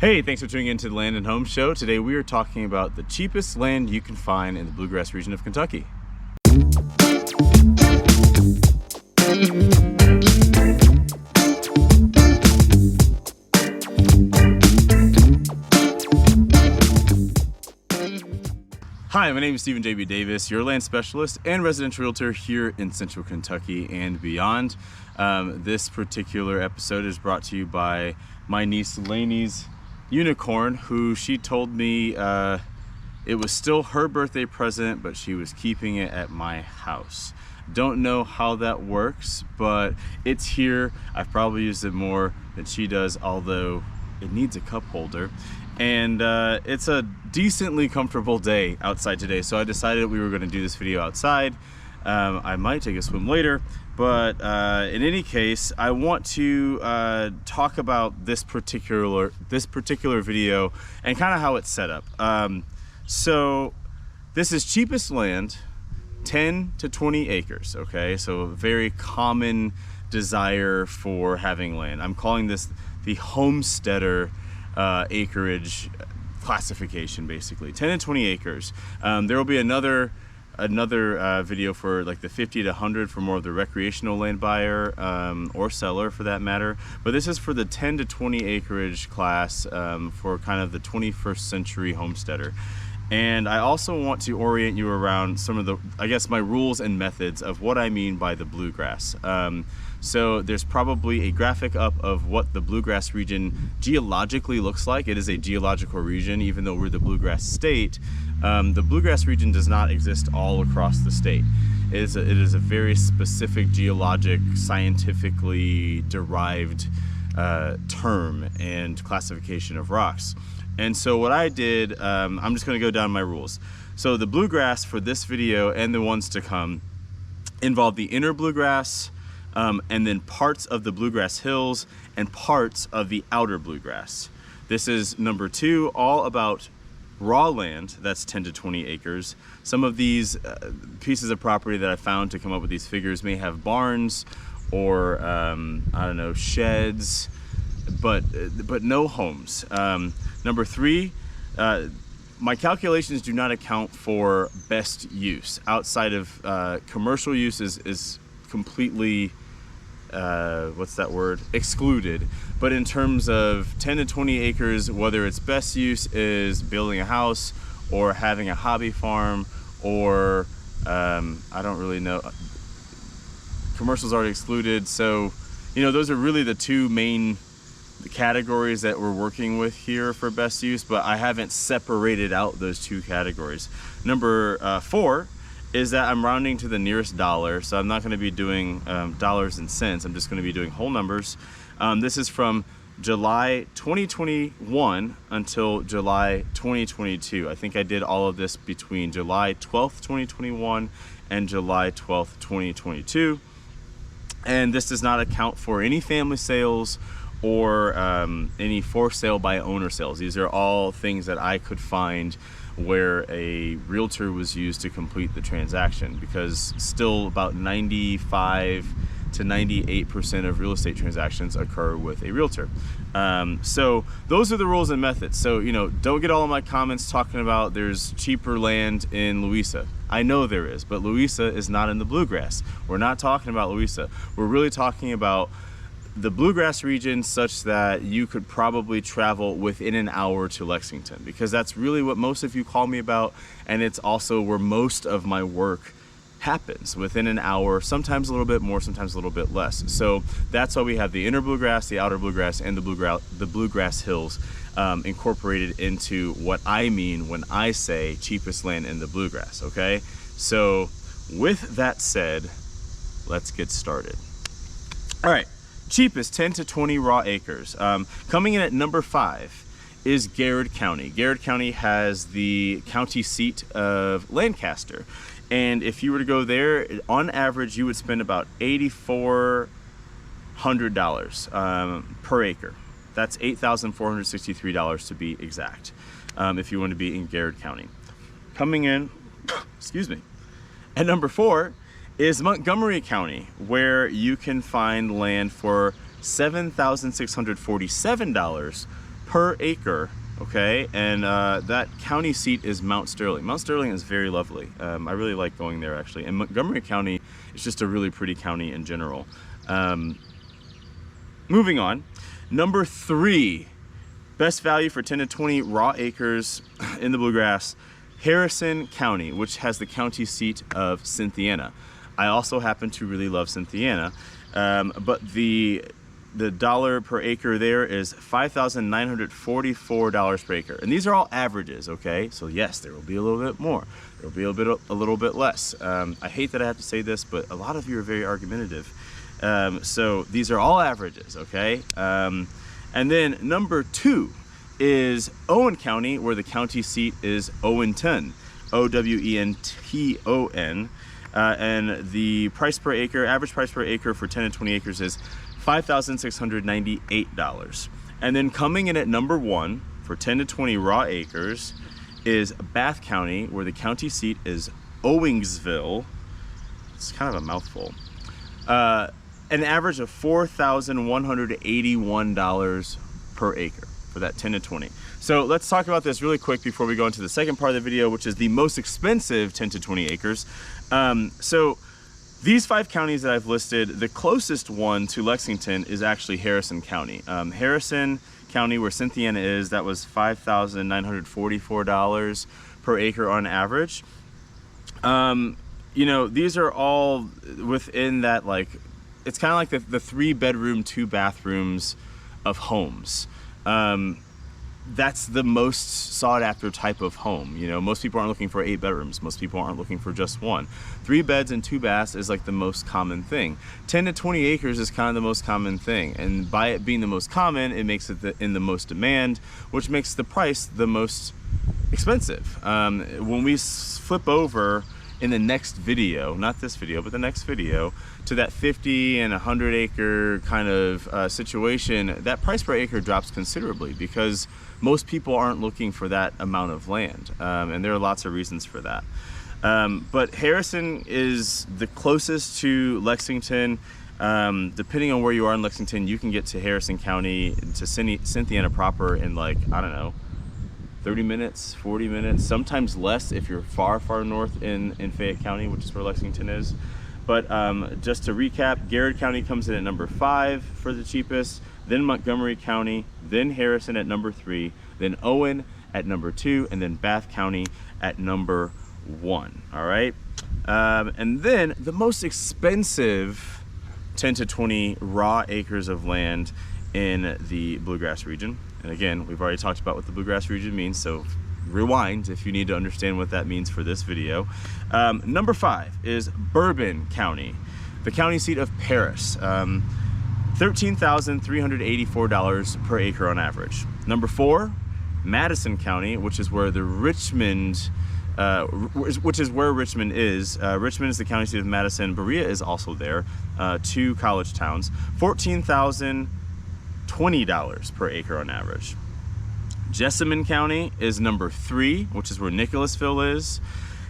Hey, thanks for tuning in to the Land and Home Show. Today we are talking about the cheapest land you can find in the Bluegrass region of Kentucky. Hi, my name is Stephen J.B. Davis, your land specialist and residential realtor here in Central Kentucky and beyond. This particular episode is brought to you by my niece Lainey's unicorn, who she told me it was still her birthday present, but she was keeping it at my house. Don't know how that works, but it's here. I've probably used it more than she does, although it needs a cup holder. And it's a decently comfortable day outside today, so I decided we were going to do this video outside. I might take a swim later, but in any case, I want to talk about this particular video and kind of how it's set up. So this is cheapest land, 10 to 20 acres. Okay, so a very common desire for having land. I'm calling this the homesteader acreage classification, basically 10 to 20 acres. There will be another video for like the 50 to 100 for more of the recreational land buyer or seller for that matter, but this is for the 10 to 20 acreage class for kind of the 21st century homesteader. And I also want to orient you around some of the, I guess, my rules and methods of what I mean by the bluegrass. So there's probably a graphic up of what the Bluegrass region geologically looks like. It is a geological region, even though we're the Bluegrass state. The Bluegrass region does not exist all across the state. It is a very specific geologic, scientifically derived term and classification of rocks. And so what I did, I'm just going to go down my rules. So the bluegrass for this video and the ones to come involve the inner bluegrass, and then parts of the Bluegrass Hills and parts of the outer bluegrass. This is number 2, all about raw land that's 10 to 20 acres. Some of these pieces of property that I found to come up with these figures may have barns or I don't know, sheds, but no homes. Number 3, my calculations do not account for best use. Outside of commercial use is completely what's that word, excluded. But in terms of 10 to 20 acres, whether its best use is building a house or having a hobby farm or I don't really know, commercial's already excluded. So you know, those are really the two main categories that we're working with here for best use, but I haven't separated out those two categories. Number 4 is that I'm rounding to the nearest dollar, so I'm not going to be doing dollars and cents. I'm just going to be doing whole numbers. This is from July 2021 until July 2022. I think I did all of this between July 12th, 2021 and July 12th, 2022. And this does not account for any family sales or any for sale by owner sales. These are all things that I could find where a realtor was used to complete the transaction, because still about 95 to 98% of real estate transactions occur with a realtor. So those are the rules and methods. So, you know, don't get all of my comments talking about there's cheaper land in Louisa. I know there is, but Louisa is not in the bluegrass. We're not talking about Louisa. We're really talking about the Bluegrass region, such that you could probably travel within an hour to Lexington, because that's really what most of you call me about, and it's also where most of my work happens, within an hour, sometimes a little bit more, sometimes a little bit less. So that's why we have the inner bluegrass, the outer bluegrass, and the Bluegrass Hills incorporated into what I mean when I say cheapest land in the bluegrass. Okay, so with that said, let's get started. All right. Cheapest 10 to 20 raw acres. Coming in at number 5 is Garrard County. Garrard County has the county seat of Lancaster. And if you were to go there, on average, you would spend about $8,400 per acre. That's $8,463 to be exact, if you want to be in Garrard County. Coming in, excuse me, at number 4 is Montgomery County, where you can find land for $7,647 per acre. Okay, and that county seat is Mount Sterling. Mount Sterling is very lovely. I really like going there actually. And Montgomery County is just a really pretty county in general. Moving on, number 3, best value for 10 to 20 raw acres in the Bluegrass, Harrison County, which has the county seat of Cynthiana. I also happen to really love Cynthiana, but the dollar per acre there is $5,944 per acre. And these are all averages, okay? So yes, there will be a little bit more. There will be a little bit less. I hate that I have to say this, but a lot of you are very argumentative. So these are all averages, okay? And then number 2 is Owen County, where the county seat is Owenton, Owenton. And the price per acre, average price per acre for 10 to 20 acres is $5,698. And then coming in at number 1 for 10 to 20 raw acres is Bath County, where the county seat is Owingsville. It's kind of a mouthful. An average of $4,181 per acre for that 10 to 20. So let's talk about this really quick before we go into the second part of the video, which is the most expensive 10 to 20 acres. So these 5 counties that I've listed, the closest one to Lexington is actually Harrison County. Harrison County, where Cynthiana is, that was $5,944 per acre on average. You know, these are all within that, like, it's kind of like the 3-bedroom, 2 bathrooms of homes. That's the most sought after type of home. You know, most people aren't looking for 8 bedrooms. Most people aren't looking for just 1. 3 beds and 2 baths is like the most common thing. 10 to 20 acres is kind of the most common thing. And by it being the most common, it makes it in the most demand, which makes the price the most expensive. When we flip over in the next video, not this video, but the next video, to that 50 and 100 acre kind of situation, that price per acre drops considerably because most people aren't looking for that amount of land. And there are lots of reasons for that. But Harrison is the closest to Lexington. Depending on where you are in Lexington, you can get to Harrison County, to Cynthiana proper in, like, I don't know, 30 minutes, 40 minutes, sometimes less if you're far, far north in Fayette County, which is where Lexington is. But just to recap, Garrett County comes in at number 5 for the cheapest, then Montgomery County, then Harrison at number 3, then Owen at number 2, and then Bath County at number 1, all right? And then the most expensive 10 to 20 raw acres of land in the Bluegrass region. And again, we've already talked about what the Bluegrass region means, so rewind if you need to understand what that means for this video. Number 5 is Bourbon County, the county seat of Paris. $13,384 per acre on average. Number 4, Madison County, which is where Richmond is. Richmond is the county seat of Madison. Berea is also there. 2 college towns. $14,020 per acre on average. Jessamine County is number 3, which is where Nicholasville is.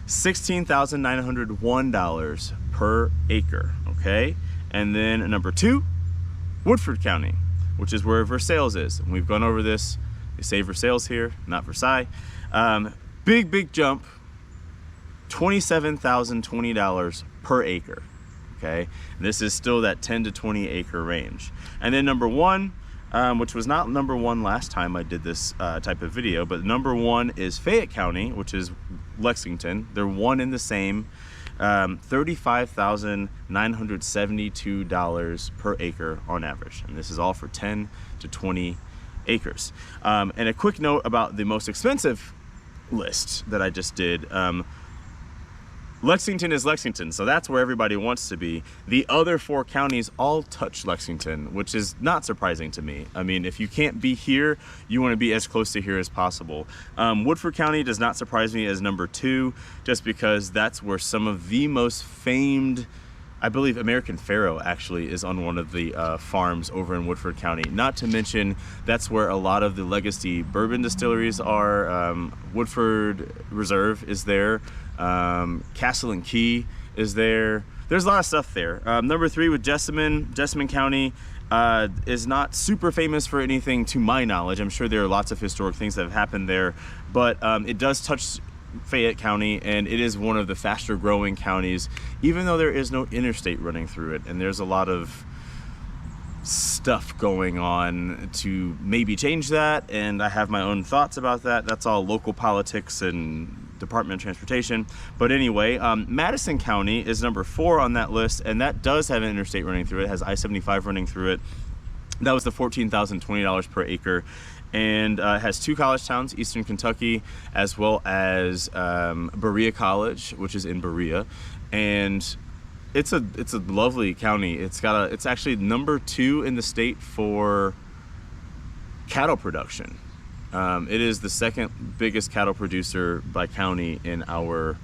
$16,901 per acre, okay? And then number 2, Woodford County, which is where Versailles is. And we've gone over this. They say Versailles here, not Versailles. Big jump, $27,020 per acre, okay? And this is still that 10 to 20 acre range. And then number 1, which was not number 1 last time I did this type of video, but number 1 is Fayette County, which is Lexington. They're one in the same. $35,972 per acre on average. And this is all for 10 to 20 acres. And a quick note about the most expensive list that I just did. Lexington is Lexington, so that's where everybody wants to be. The other 4 counties all touch Lexington, which is not surprising to me. I mean, if you can't be here, you want to be as close to here as possible. Woodford County does not surprise me as number 2, just because that's where some of the most famed, I believe American Pharoah actually is on one of the farms over in Woodford County. Not to mention, that's where a lot of the legacy bourbon distilleries are. Woodford Reserve is there. Castle and Key is there. There's a lot of stuff there. Number 3 with Jessamine County. is not super famous for anything to my knowledge. I'm sure there are lots of historic things that have happened there, but it does touch Fayette County, and it is one of the faster growing counties, even though there is no interstate running through it, and there's a lot of stuff going on to maybe change that, and I have my own thoughts about that. That's all local politics and Department of Transportation. But anyway, Madison County is number 4 on that list, and that does have an interstate running through it. It has I-75 running through it. That was the $14,020 per acre, and it has 2 college towns, Eastern Kentucky, as well as Berea College, which is in Berea, and it's a lovely county. It's actually number 2 in the state for cattle production. It is the second biggest cattle producer by county in our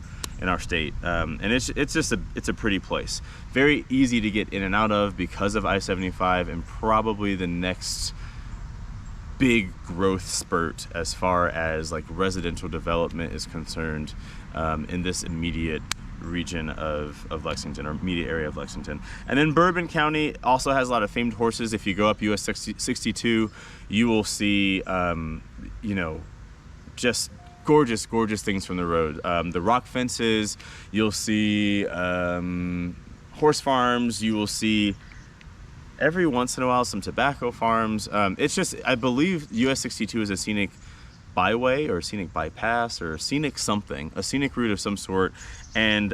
state, and it's a pretty place. Very easy to get in and out of because of I-75, and probably the next big growth spurt as far as like residential development is concerned in this immediate region of Lexington, or immediate area of Lexington. And then Bourbon County also has a lot of famed horses. If you go up US 62, you will see just gorgeous things from the road. The rock fences, you'll see horse farms, you will see every once in a while some tobacco farms. It's just, I believe US 62 is a scenic byway or scenic bypass or scenic something, a scenic route of some sort, and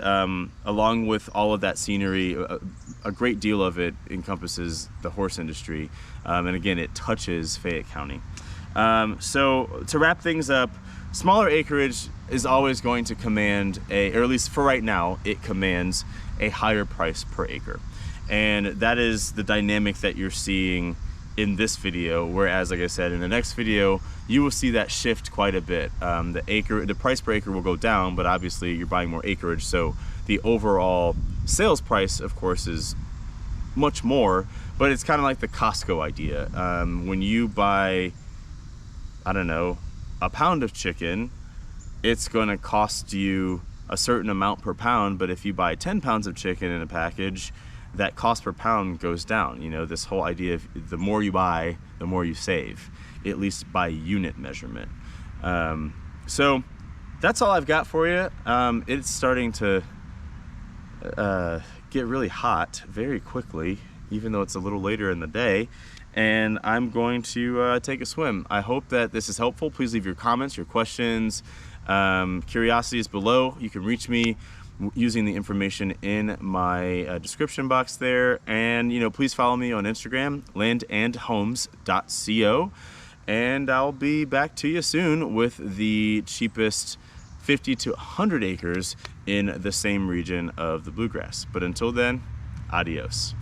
along with all of that scenery, a great deal of it encompasses the horse industry, and again, it touches Fayette County. So to wrap things up, smaller acreage is always going to command or at least for right now, it commands a higher price per acre, and that is the dynamic that you're seeing in this video, whereas like I said, in the next video you will see that shift quite a bit. The price per acre will go down, but obviously you're buying more acreage, so the overall sales price of course is much more, but it's kind of like the Costco idea. When you buy, I don't know, a pound of chicken, it's going to cost you a certain amount per pound, but if you buy 10 pounds of chicken in a package, that cost per pound goes down. You know, this whole idea of the more you buy, the more you save, at least by unit measurement. So that's all I've got for you. It's starting to get really hot very quickly, even though it's a little later in the day, and I'm going to take a swim. I hope that this is helpful. Please leave your comments, your questions, curiosities below. You can reach me using the information in my description box there, and please follow me on Instagram, landandhomes.co, and I'll be back to you soon with the cheapest 50 to 100 acres in the same region of the Bluegrass. But until then, adios.